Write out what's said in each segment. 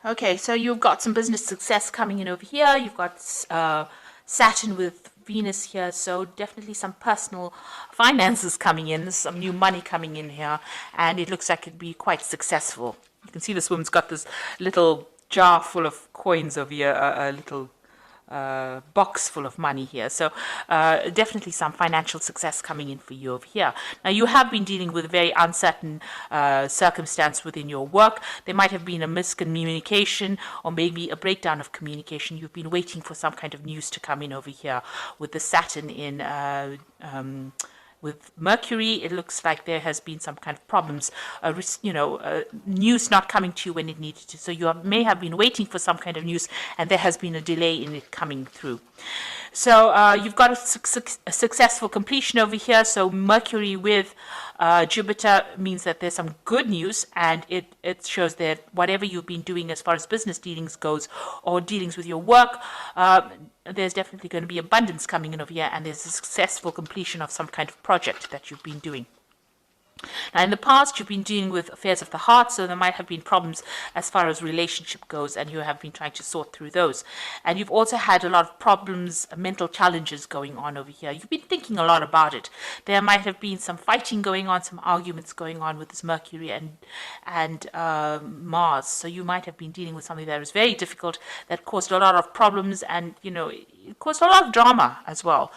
Okay, so you've got some business success coming in over here. You've got Saturn with Venus here, so definitely some personal finances coming in, some new money coming in here, and it looks like it'd be quite successful. You can see this woman's got this little jar full of coins over here, a little box full of money here. So definitely some financial success coming in for you over here. Now you have been dealing with a very uncertain circumstance within your work. There might have been a miscommunication or maybe a breakdown of communication. You've been waiting for some kind of news to come in over here with the Saturn in with Mercury. It looks like there has been some kind of problems, news not coming to you when it needed to. So you may have been waiting for some kind of news, and there has been a delay in it coming through. So you've got a successful completion over here. So Mercury with Jupiter means that there's some good news, and it shows that whatever you've been doing as far as business dealings goes or dealings with your work, there's definitely going to be abundance coming in over here, and there's a successful completion of some kind of project that you've been doing. Now, in the past, you've been dealing with affairs of the heart, so there might have been problems as far as relationship goes, and you have been trying to sort through those. And you've also had a lot of problems, mental challenges going on over here. You've been thinking a lot about it. There might have been some fighting going on, some arguments going on with this Mercury and Mars. So you might have been dealing with something that was very difficult, that caused a lot of problems, and it caused a lot of drama as well.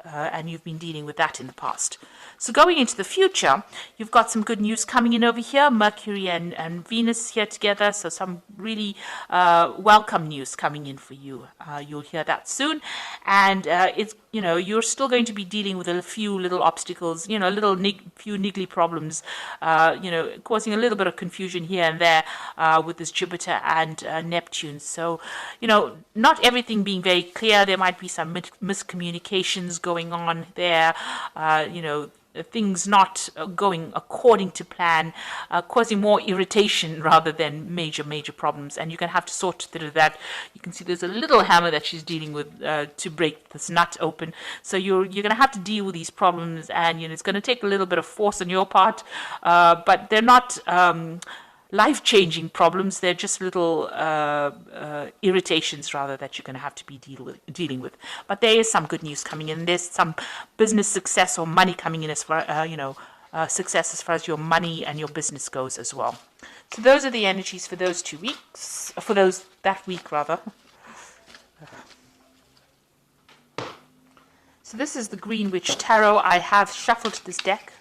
And you've been dealing with that in the past. So going into the future, you've got some good news coming in over here. Mercury and Venus here together, so some really welcome news coming in for you. You'll hear that soon, and you're still going to be dealing with a few little obstacles, few niggly problems, causing a little bit of confusion here and there with this Jupiter and Neptune. So, not everything being very clear. There might be some miscommunications going on there. Things not going according to plan, causing more irritation rather than major problems. And you're going to have to sort through that. You can see there's a little hammer that she's dealing with to break this nut open. So you're going to have to deal with these problems, and it's going to take a little bit of force on your part, but they're not life-changing problems. They're just little irritations rather that you're going to have to be dealing with. But there is some good news coming in. There's some business success or money coming in as far success as far as your money and your business goes as well. So those are the energies for those 2 weeks, that week rather. So this is the Green Witch Tarot. I have shuffled this deck.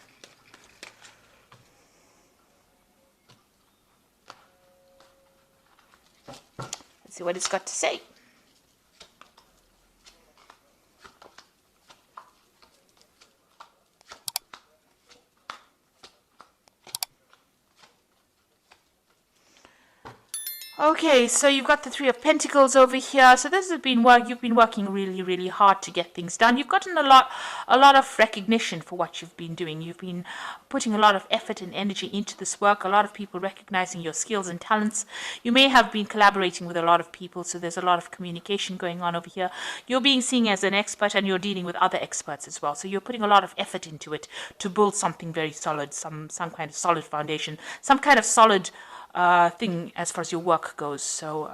See what it's got to say. Okay, so you've got the Three of Pentacles over here. So this has been work. You've been working really hard to get things done. You've gotten a lot of recognition for what you've been doing. You've been putting a lot of effort and energy into this work. A lot of people recognizing your skills and talents. You may have been collaborating with a lot of people, so there's a lot of communication going on over here. You're being seen as an expert, and you're dealing with other experts as well. So you're putting a lot of effort into it to build something very solid, some kind of solid foundation, some kind of solid thing as far as your work goes. So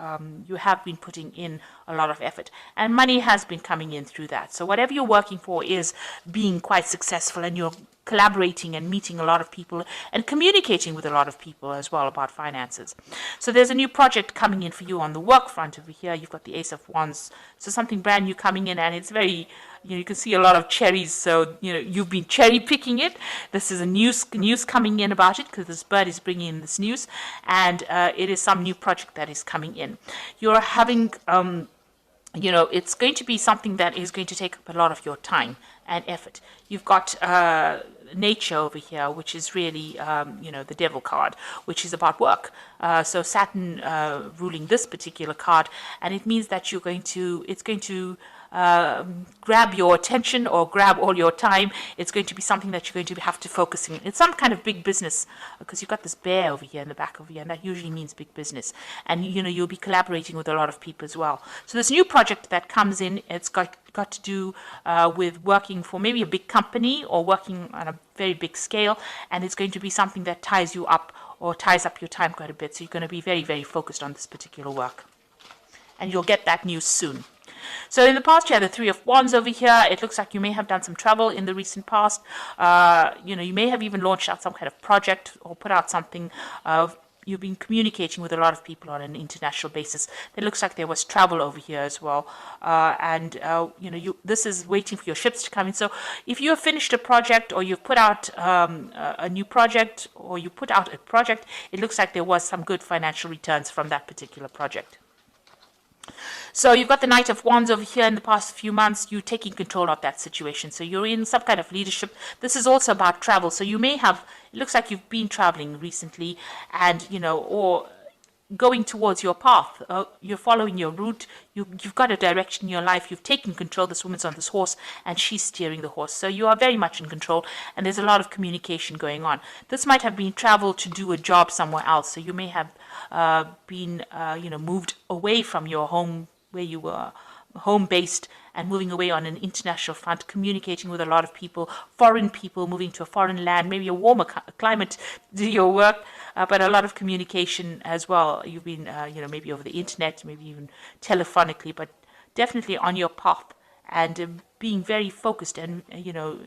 you have been putting in a lot of effort, and money has been coming in through that. So whatever you're working for is being quite successful, and you're collaborating and meeting a lot of people and communicating with a lot of people as well about finances. So there's a new project coming in for you on the work front over here. You've got the Ace of Wands, so something brand new coming in, and it's very, you can see a lot of cherries, so you've been cherry picking it. This is a news coming in about it, because this bird is bringing in this news, and it is some new project that is coming in. You're having it's going to be something that is going to take up a lot of your time and effort. You've got nature over here, which is really, the devil card, which is about work. So Saturn ruling this particular card, and it means that it's going to grab your attention or grab all your time. It's going to be something that you're going to have to focus on. It's some kind of big business, because you've got this bear over here in the back over here, and that usually means big business. And you'll be collaborating with a lot of people as well. So this new project that comes in, it's got to do with working for maybe a big company or working on a very big scale, and it's going to be something that ties you up or ties up your time quite a bit. So you're going to be very, very focused on this particular work. And you'll get that news soon. So in the past, you had the Three of Wands over here. It looks like you may have done some travel in the recent past. You may have even launched out some kind of project or put out something. You've been communicating with a lot of people on an international basis. It looks like there was travel over here as well. This is waiting for your ships to come in. So if you have finished a project, or you've put out a new project, or you put out a project, it looks like there was some good financial returns from that particular project. So you've got the Knight of Wands over here. In the past few months, you're taking control of that situation. So you're in some kind of leadership. This is also about travel. So you may have, it looks like you've been traveling recently, and, or going towards your path. You're following your route. You've got a direction in your life. You've taken control. This woman's on this horse, and she's steering the horse. So you are very much in control, and there's a lot of communication going on. This might have been travel to do a job somewhere else. So you may have been, moved away from your home, where you were home-based, and moving away on an international front, communicating with a lot of people, foreign people, moving to a foreign land, maybe a warmer climate to do your work, but a lot of communication as well. You've been, maybe over the internet, maybe even telephonically, but definitely on your path, and being very focused and,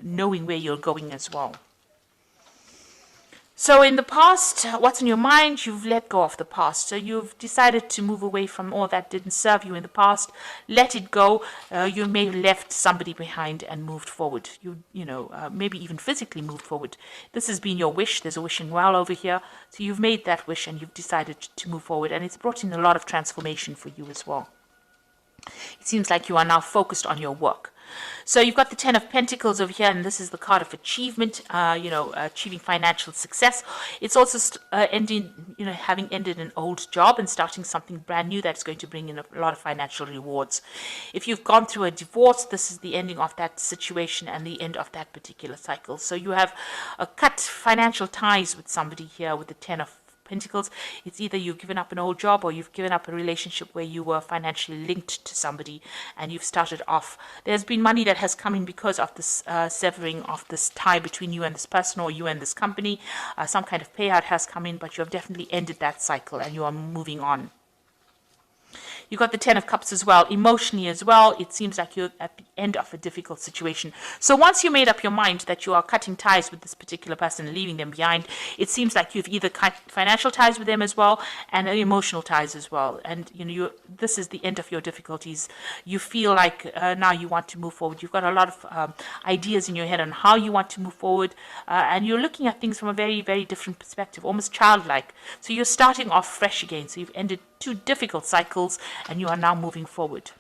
knowing where you're going as well. So in the past, what's on your mind? You've let go of the past. So you've decided to move away from all that didn't serve you in the past. Let it go. You may have left somebody behind and moved forward. Maybe even physically moved forward. This has been your wish. There's a wishing well over here. So you've made that wish, and you've decided to move forward. And it's brought in a lot of transformation for you as well. It seems like you are now focused on your work. So you've got the Ten of Pentacles over here, and this is the card of achievement, achieving financial success. It's also having ended an old job and starting something brand new that's going to bring in a lot of financial rewards. If you've gone through a divorce, this is the ending of that situation and the end of that particular cycle. So you have cut financial ties with somebody here with the Ten of Pentacles. It's either you've given up an old job, or you've given up a relationship where you were financially linked to somebody, and you've started off. There's been money that has come in because of this severing of this tie between you and this person, or you and this company. Some kind of payout has come in, but you have definitely ended that cycle, and you are moving on. You've got the Ten of Cups as well. Emotionally as well, it seems like you're at the end of a difficult situation. So once you made up your mind that you are cutting ties with this particular person and leaving them behind, it seems like you've either cut financial ties with them as well, and emotional ties as well. And this is the end of your difficulties. You feel like now you want to move forward. You've got a lot of ideas in your head on how you want to move forward, and you're looking at things from a very, very different perspective, almost childlike. So you're starting off fresh again. So you've ended 2 difficult cycles, and you are now moving forward.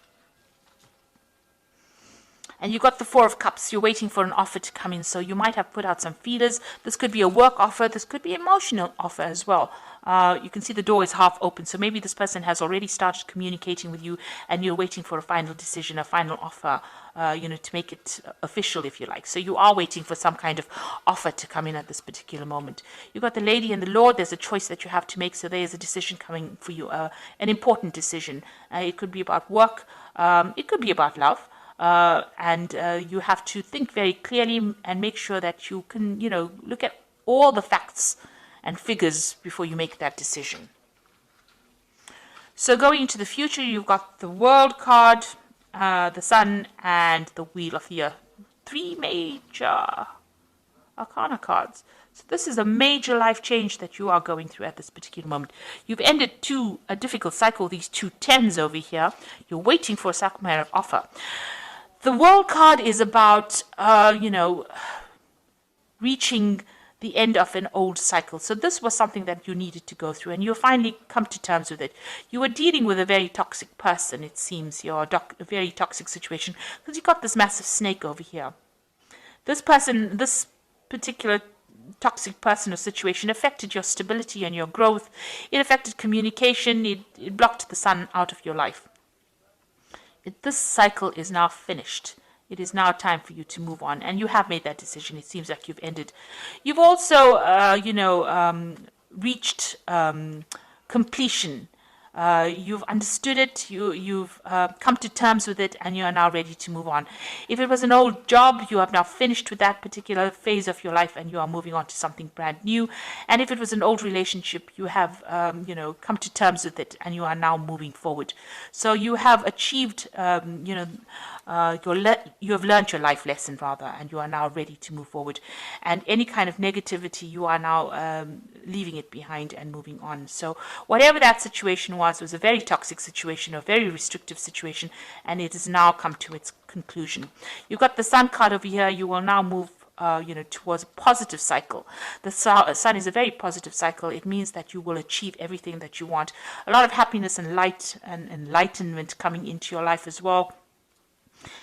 And you've got the Four of Cups. You're waiting for an offer to come in. So you might have put out some feelers. This could be a work offer. This could be an emotional offer as well. You can see the door is half open. So maybe this person has already started communicating with you, and you're waiting for a final decision, a final offer, to make it official, if you like. So you are waiting for some kind of offer to come in at this particular moment. You've got the Lady and the Lord. There's a choice that you have to make. So there's a decision coming for you, an important decision. It could be about work. It could be about love. And you have to think very clearly and make sure that you can, look at all the facts and figures before you make that decision. So going into the future, you've got the World card, the Sun, and the Wheel of the Earth. 3 major Arcana cards. So this is a major life change that you are going through at this particular moment. You've ended a difficult cycle, these 2 tens over here. You're waiting for a sacrament offer. The World card is about, reaching the end of an old cycle. So this was something that you needed to go through, and you finally come to terms with it. You were dealing with a very toxic person, it seems. You're a very toxic situation, because you got this massive snake over here. This person, this particular toxic person or situation affected your stability and your growth. It affected communication. It blocked the sun out of your life. This cycle is now finished. It is now time for you to move on, and you have made that decision. It seems like you've ended. You've also, reached completion You've understood it, you've come to terms with it, and you are now ready to move on. If it was an old job, you have now finished with that particular phase of your life and you are moving on to something brand new. And if it was an old relationship, you have come to terms with it and you are now moving forward. So you have achieved you have learned your life lesson rather, and you are now ready to move forward. And any kind of negativity, you are now leaving it behind and moving on. So whatever that situation was a very toxic situation, a very restrictive situation, and it has now come to its conclusion. You've got the Sun card over here. You will now move towards a positive cycle. The sun is a very positive cycle. It means that you will achieve everything that you want. A lot of happiness and light and enlightenment coming into your life as well.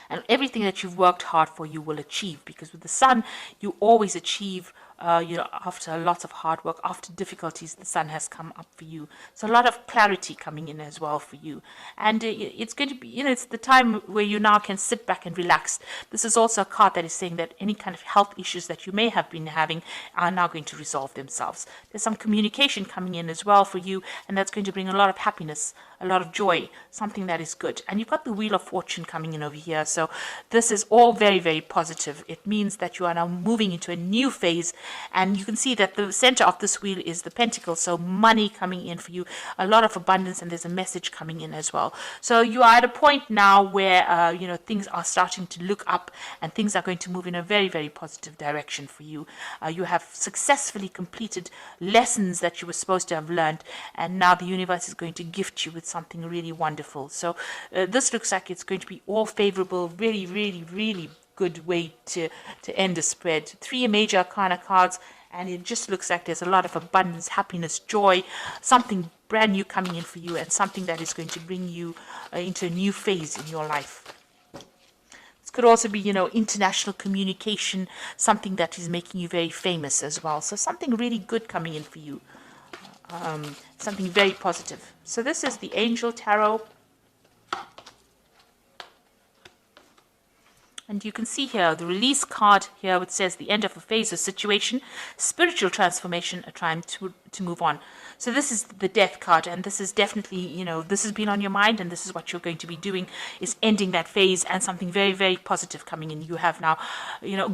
And everything that you've worked hard for, you will achieve, because with the sun, you always achieve. After lots of hard work, after difficulties, the sun has come up for you. So a lot of clarity coming in as well for you. And it's going to be, it's the time where you now can sit back and relax. This is also a card that is saying that any kind of health issues that you may have been having are now going to resolve themselves. There's some communication coming in as well for you, and that's going to bring a lot of happiness, a lot of joy, something that is good. And you've got the Wheel of Fortune coming in over here. So this is all very, very positive. It means that you are now moving into a new phase. And you can see that the center of this wheel is the pentacle, so money coming in for you, a lot of abundance, and there's a message coming in as well. So you are at a point now where things are starting to look up, and things are going to move in a very, very positive direction for you. You have successfully completed lessons that you were supposed to have learned, and now the universe is going to gift you with something really wonderful. So this looks like it's going to be all favorable, really, really, really good way to end a spread. 3 major arcana cards, and it just looks like there's a lot of abundance, happiness, joy, something brand new coming in for you, and something that is going to bring you into a new phase in your life. This could also be, international communication, something that is making you very famous as well. So something really good coming in for you, something very positive. So this is the Angel Tarot. And you can see here the release card here, which says the end of a phase or situation, spiritual transformation, a time to move on. So this is the Death card, and this is definitely, this has been on your mind, and this is what you're going to be doing, is ending that phase, and something very, very positive coming in. You have now,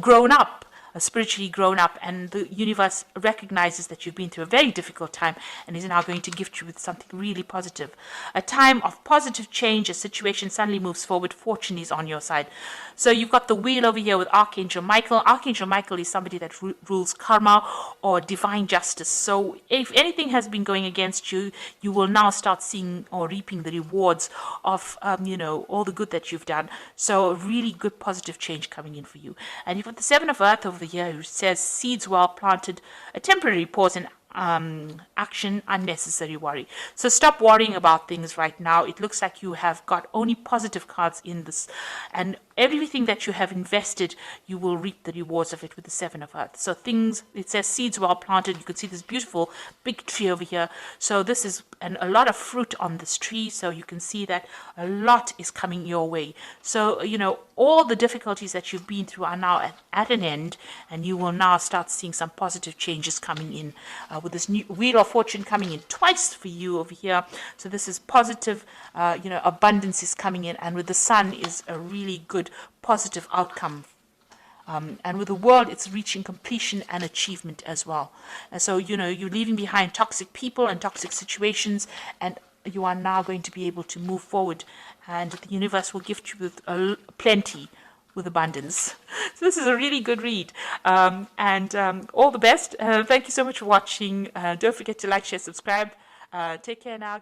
grown up. Spiritually grown up, and the universe recognizes that you've been through a very difficult time and is now going to gift you with something really positive. A time of positive change, a situation suddenly moves forward, fortune is on your side. So you've got the wheel over here with Archangel Michael. Archangel Michael is somebody that rules karma or divine justice. So if anything has been going against you, you will now start seeing or reaping the rewards of, all the good that you've done. So a really good positive change coming in for you. And you've got the Seven of Earth over here, who says seeds well planted, a temporary pause in action, unnecessary worry. So stop worrying about things right now. It looks like you have got only positive cards in this, and everything that you have invested, you will reap the rewards of it with the Seven of Earth. So things, it says seeds well planted. You can see this beautiful big tree over here. So this is a lot of fruit on this tree. So you can see that a lot is coming your way. So, all the difficulties that you've been through are now at an end, and you will now start seeing some positive changes coming in with this new Wheel of Fortune coming in twice for you over here. So this is positive, abundance is coming in, and with the Sun is a really good positive outcome. And with the World, it's reaching completion and achievement as well. And so, you're leaving behind toxic people and toxic situations, and you are now going to be able to move forward, and the universe will gift you with plenty, with abundance. So this is a really good read, and all the best. Thank you so much for watching. Don't forget to like, share, subscribe. Take care now.